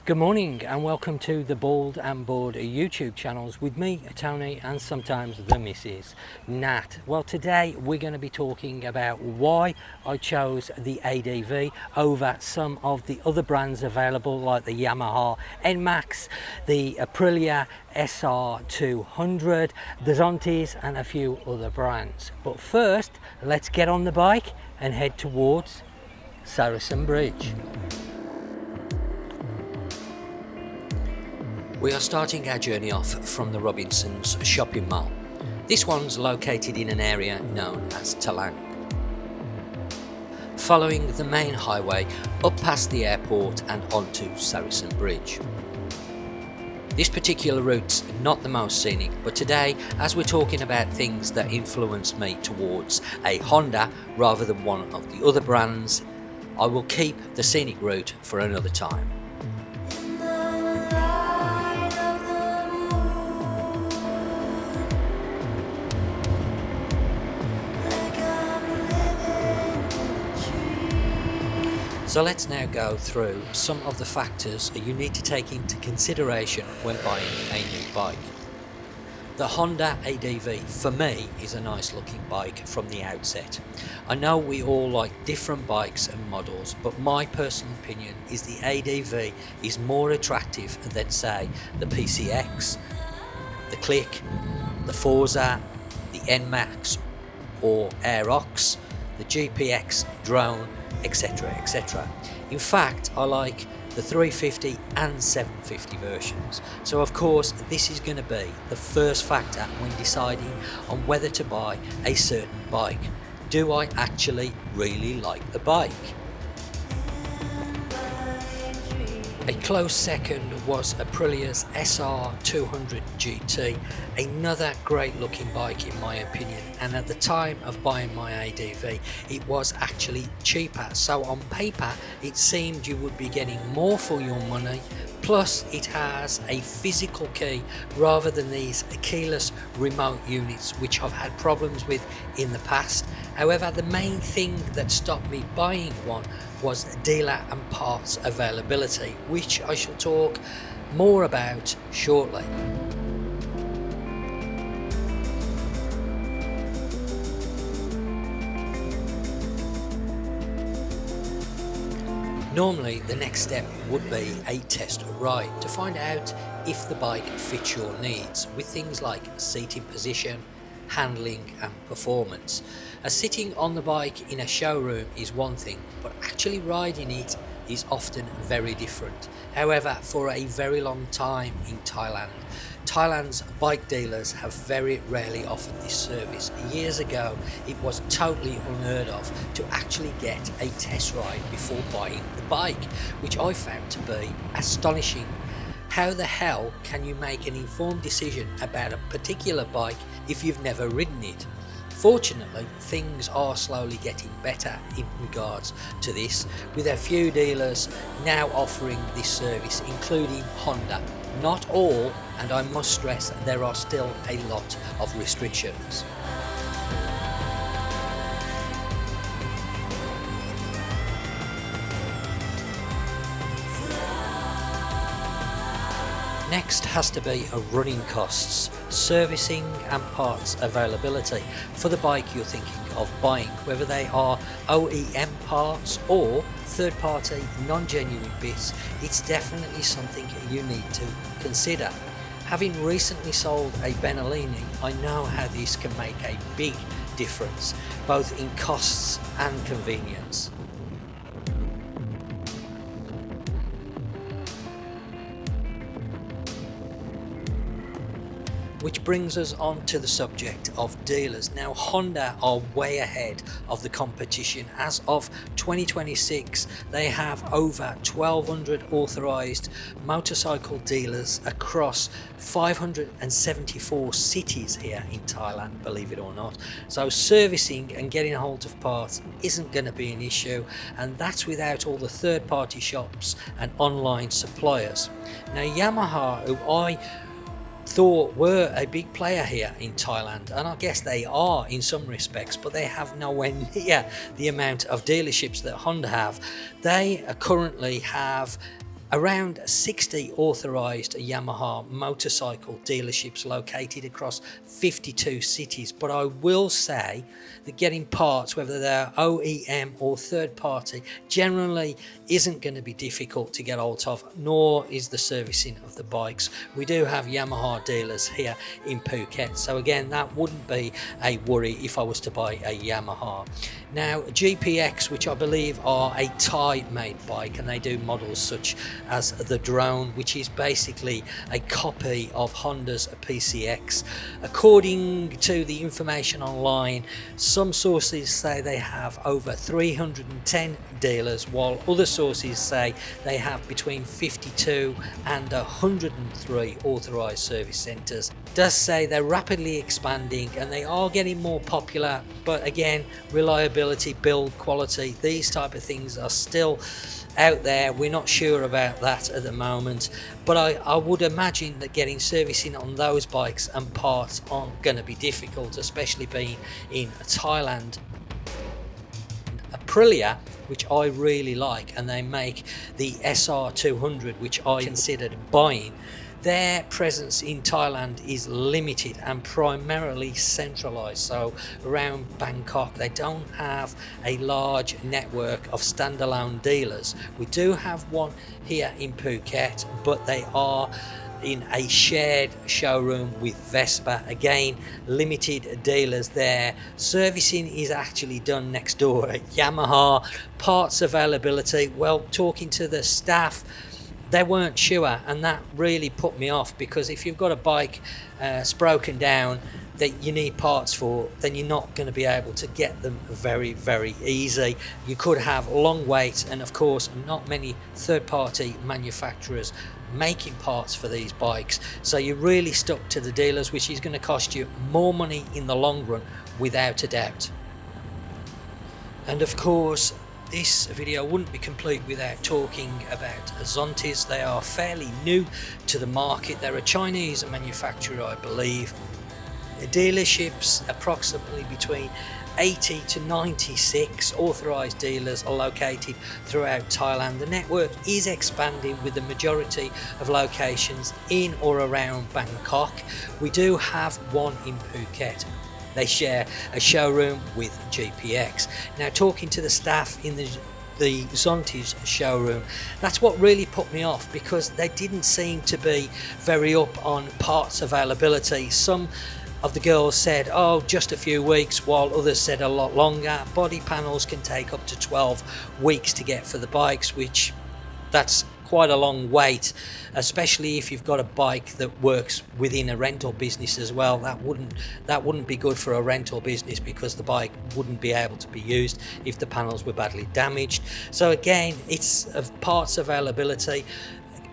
Good morning and welcome to the Bald and Bored YouTube channels with me, Tony, and sometimes the missus, Nat. Well, today we're going to be talking about why I chose the ADV over some of the other brands available like the Yamaha NMAX, the Aprilia SR200, the Zontes and a few other brands. But first, let's get on the bike and head towards Sarasin Bridge. We are starting our journey off from the Robinsons shopping mall. This one's located in an area known as Thalang. Following the main highway up past the airport and onto Sarasin Bridge. This particular route's not the most scenic, but today, as we're talking about things that influenced me towards a Honda rather than one of the other brands, I will keep the scenic route for another time. So let's now go through some of the factors you need to take into consideration when buying a new bike. The Honda ADV for me is a nice looking bike from the outset. I know we all like different bikes and models, but my personal opinion is the ADV is more attractive than say the PCX, the Click, the Forza, the NMAX or Aerox, the GPX drone, etc, etc. In fact, I like the 350 and 750 versions. So of course this is going to be the first factor when deciding on whether to buy a certain bike. Do I actually really like the bike? A close second was Aprilia's SR200 GT, another great looking bike in my opinion, and at the time of buying my ADV it was actually cheaper, so on paper it seemed you would be getting more for your money, plus it has a physical key rather than these keyless remote units which I've had problems with in the past. However, the main thing that stopped me buying one was dealer and parts availability, which I shall talk more about shortly. Normally the next step would be a test ride to find out if the bike fits your needs with things like seating position, handling and performance. As sitting on the bike in a showroom is one thing, but actually riding it is often very different. However, for a very long time in Thailand's bike dealers have very rarely offered this service. Years ago it was totally unheard of to actually get a test ride before buying the bike, which I found to be astonishing. How the hell can you make an informed decision about a particular bike if you've never ridden it? Fortunately, things are slowly getting better in regards to this, with a few dealers now offering this service, including Honda. Not all, and I must stress there are still a lot of restrictions. Next has to be a running costs, servicing and parts availability for the bike you're thinking of buying, whether they are OEM parts or third-party non-genuine bits. It's definitely something you need to consider. Having recently sold a Benellini, I know how this can make a big difference, both in costs and convenience. Which brings us on to the subject of dealers. Now Honda are way ahead of the competition. As of 2026 they have over 1,200 authorised motorcycle dealers across 574 cities here in Thailand, believe it or not. So servicing and getting a hold of parts isn't going to be an issue, and that's without all the third-party shops and online suppliers. Now Yamaha, who I thought were a big player here in Thailand, and I guess they are in some respects, but they have nowhere near the amount of dealerships that Honda have. They currently have Around 60 authorised Yamaha motorcycle dealerships located across 52 cities, but I will say that getting parts, whether they're OEM or third party, generally isn't going to be difficult to get hold of, nor is the servicing of the bikes. We do have Yamaha dealers here in Phuket, so again that wouldn't be a worry if I was to buy a Yamaha. Now GPX, which I believe are a Thai made bike, and they do models such as the drone, which is basically a copy of Honda's PCX. According to the information online, some sources say they have over 310 dealers, while other sources say they have between 52 and 103 authorised service centres. It does say they're rapidly expanding and they are getting more popular, but again, reliability, build quality, these type of things are still out there. We're not sure about that at the moment, but I would imagine that getting servicing on those bikes and parts aren't going to be difficult, especially being in Thailand. Aprilia, which I really like, and they make the SR200, which I considered buying. Their presence in Thailand is limited and primarily centralised, so around Bangkok. They don't have a large network of standalone dealers. We do have one here in Phuket, but they are in a shared showroom with Vespa. Again, limited dealers there. Servicing is actually done next door at Yamaha. Parts availability, well, talking to the staff, they weren't sure, and that really put me off, because if you've got a bike that's broken down that you need parts for, then you're not going to be able to get them very easy. You could have long waits, and of course not many third-party manufacturers making parts for these bikes, so you're really stuck to the dealers, which is going to cost you more money in the long run, without a doubt. And of course, this video wouldn't be complete without talking about Zontes. They are fairly new to the market. They're a Chinese manufacturer, I believe. The dealerships, approximately between 80 to 96 authorised dealers, are located throughout Thailand. The network is expanding, with the majority of locations in or around Bangkok. We do have one in Phuket. They share a showroom with GPX. Now, talking to the staff in the Zontes showroom, that's what really put me off, because they didn't seem to be very up on parts availability. Some of the girls said, oh, just a few weeks, while others said a lot longer. Body panels can take up to 12 weeks to get for the bikes, which that's quite a long wait, especially if you've got a bike that works within a rental business as well. That wouldn't be good for a rental business, because the bike wouldn't be able to be used if the panels were badly damaged. So again, it's of parts availability.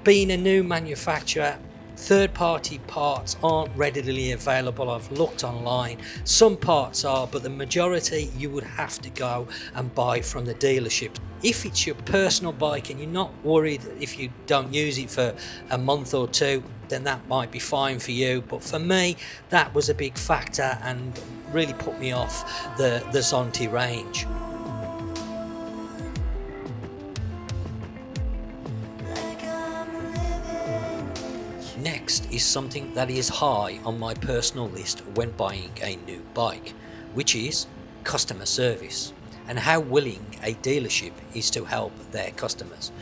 Being a new manufacturer, third-party parts aren't readily available. I've looked online, some parts are, but the majority you would have to go and buy from the dealership. If it's your personal bike and you're not worried if you don't use it for a month or two, then that might be fine for you, but for me that was a big factor and really put me off the Zontes range. Next is something that is high on my personal list when buying a new bike, which is customer service, and how willing a dealership is to help their customers.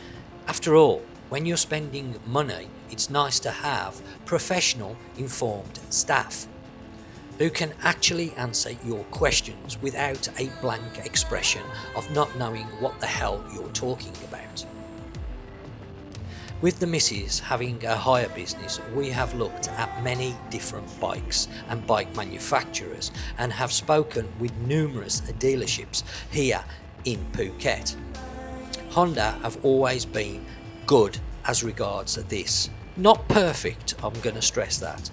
After all, when you're spending money, it's nice to have professional, informed staff who can actually answer your questions without a blank expression of not knowing what the hell you're talking about. With the missus having a hire business, we have looked at many different bikes and bike manufacturers, and have spoken with numerous dealerships here in Phuket. Honda have always been good as regards this. Not perfect, I'm going to stress that,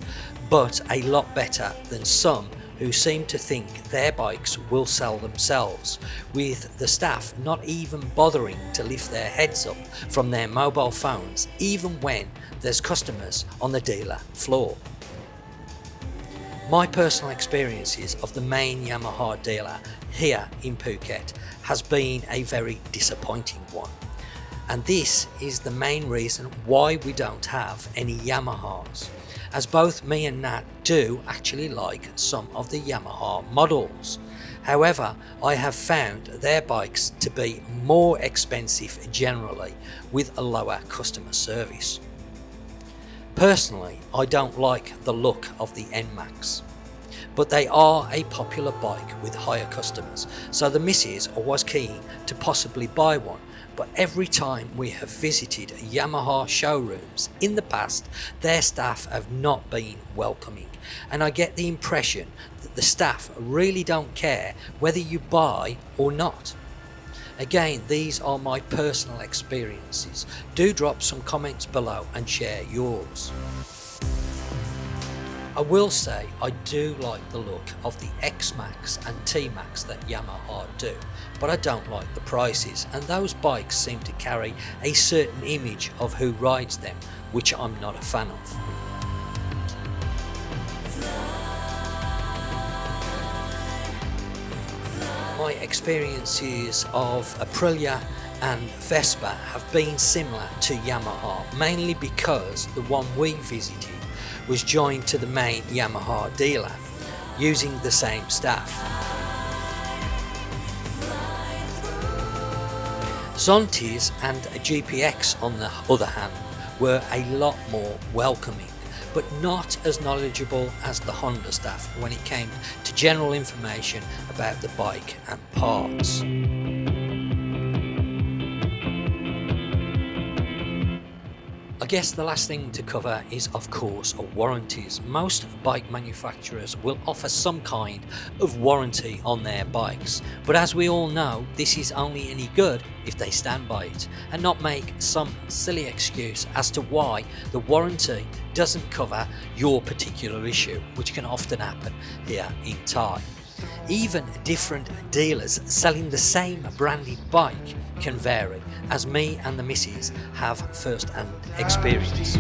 but a lot better than some who seem to think their bikes will sell themselves, with the staff not even bothering to lift their heads up from their mobile phones, even when there's customers on the dealer floor. My personal experiences of the main Yamaha dealer here in Phuket has been a very disappointing one. And this is the main reason why we don't have any Yamahas, as both me and Nat do actually like some of the Yamaha models. However, I have found their bikes to be more expensive generally, with a lower customer service. Personally, I don't like the look of the NMAX, but they are a popular bike with higher customers, so the missus was keen to possibly buy one. But every time we have visited Yamaha showrooms in the past, their staff have not been welcoming, and I get the impression that the staff really don't care whether you buy or not. Again, these are my personal experiences. Do drop some comments below and share yours. I will say I do like the look of the X-Max and T-Max that Yamaha do, but I don't like the prices, and those bikes seem to carry a certain image of who rides them, which I'm not a fan of. My experiences of Aprilia and Vespa have been similar to Yamaha, mainly because the one we visited was joined to the main Yamaha dealer using the same staff. Zontes and GPX on the other hand were a lot more welcoming, but not as knowledgeable as the Honda staff when it came to general information about the bike and parts. I guess the last thing to cover is of course warranties. Most bike manufacturers will offer some kind of warranty on their bikes, but as we all know, this is only any good if they stand by it and not make some silly excuse as to why the warranty doesn't cover your particular issue, which can often happen here in Thai. Even different dealers selling the same branded bike can vary, as me and the missus have first-hand experience.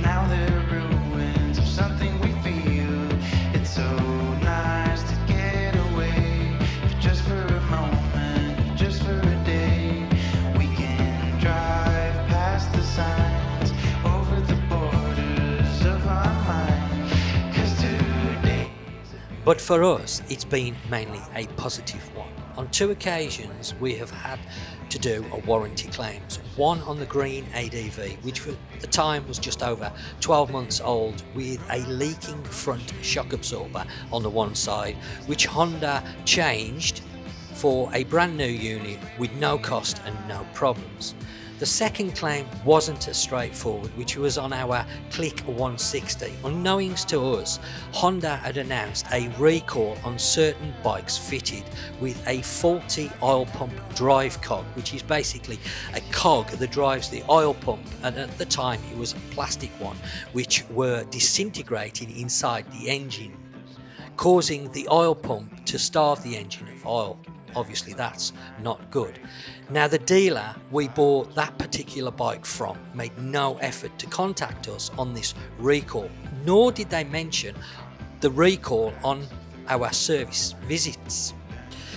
Now they're ruins of something we feel. It's so nice to get away, just for a moment, just for a day. We can drive past the signs, over the borders of our mind. 'Cause today. But for us, it's been mainly a positive one. On 2 occasions we have had to do a warranty claims, one on the green ADV, which at the time was just over 12 months old, with a leaking front shock absorber on the one side, which Honda changed for a brand new unit with no cost and no problems. The second claim wasn't as straightforward, which was on our Click 160. Unknowns to us, Honda had announced a recall on certain bikes fitted with a faulty oil pump drive cog, which is basically a cog that drives the oil pump, and at the time it was a plastic one, which were disintegrating inside the engine, causing the oil pump to starve the engine of oil. Obviously that's not good. Now the dealer we bought that particular bike from made no effort to contact us on this recall, nor did they mention the recall on our service visits.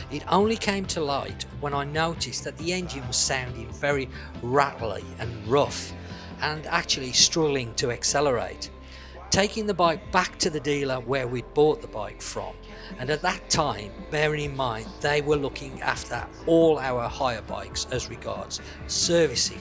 It only came to light when I noticed that the engine was sounding very rattly and rough and actually struggling to accelerate. Taking the bike back to the dealer where we'd bought the bike from, and at that time, bearing in mind they were looking after all our hire bikes as regards servicing.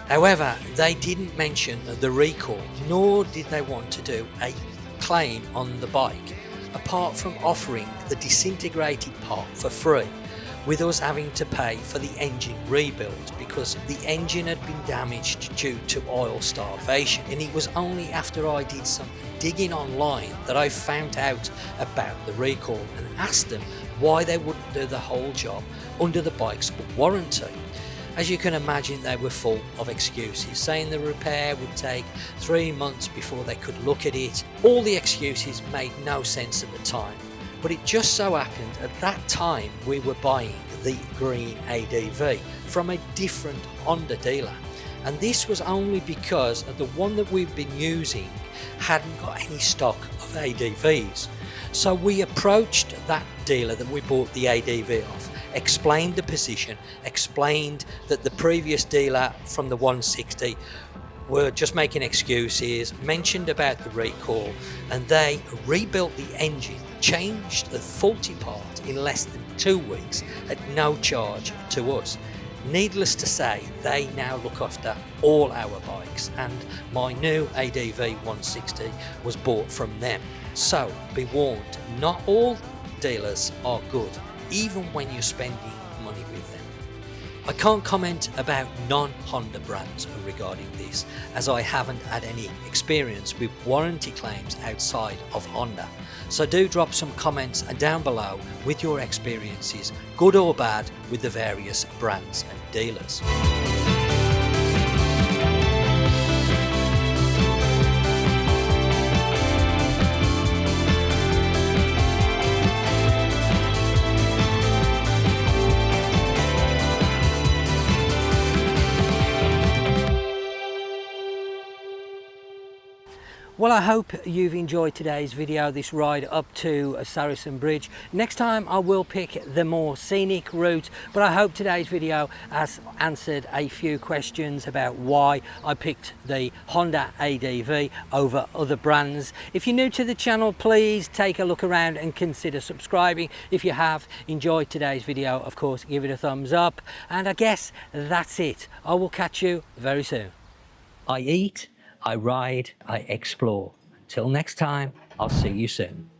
However, they didn't mention the recall, nor did they want to do a claim on the bike, apart from offering the disintegrated part for free, with us having to pay for the engine rebuild because the engine had been damaged due to oil starvation. And it was only after I did some digging online that I found out about the recall and asked them why they wouldn't do the whole job under the bike's warranty. As you can imagine, they were full of excuses, saying the repair would take 3 months before they could look at it. All the excuses made no sense at the time. But it just so happened at that time we were buying the green ADV from a different Honda dealer, and this was only because the one that we've been using hadn't got any stock of ADVs. So we approached that dealer that we bought the ADV off, explained the position, explained that the previous dealer from the 160 were just making excuses, mentioned about the recall, and they rebuilt the engine, changed the faulty part in less than 2 weeks at no charge to us. Needless to say, they now look after all our bikes, and my new ADV 160 was bought from them. So be warned, not all dealers are good, even when you're spending money with them. I can't comment about non-Honda brands regarding this, as I haven't had any experience with warranty claims outside of Honda. So do drop some comments down below with your experiences, good or bad, with the various brands and dealers. Well, I hope you've enjoyed today's video, this ride up to Sarasin Bridge. Next time I will pick the more scenic route, but I hope today's video has answered a few questions about why I picked the Honda ADV over other brands. If you're new to the channel, please take a look around and consider subscribing. If you have enjoyed today's video, of course, give it a thumbs up. And I guess that's it. I will catch you very soon. I eat, I ride, I explore. Until next time, I'll see you soon.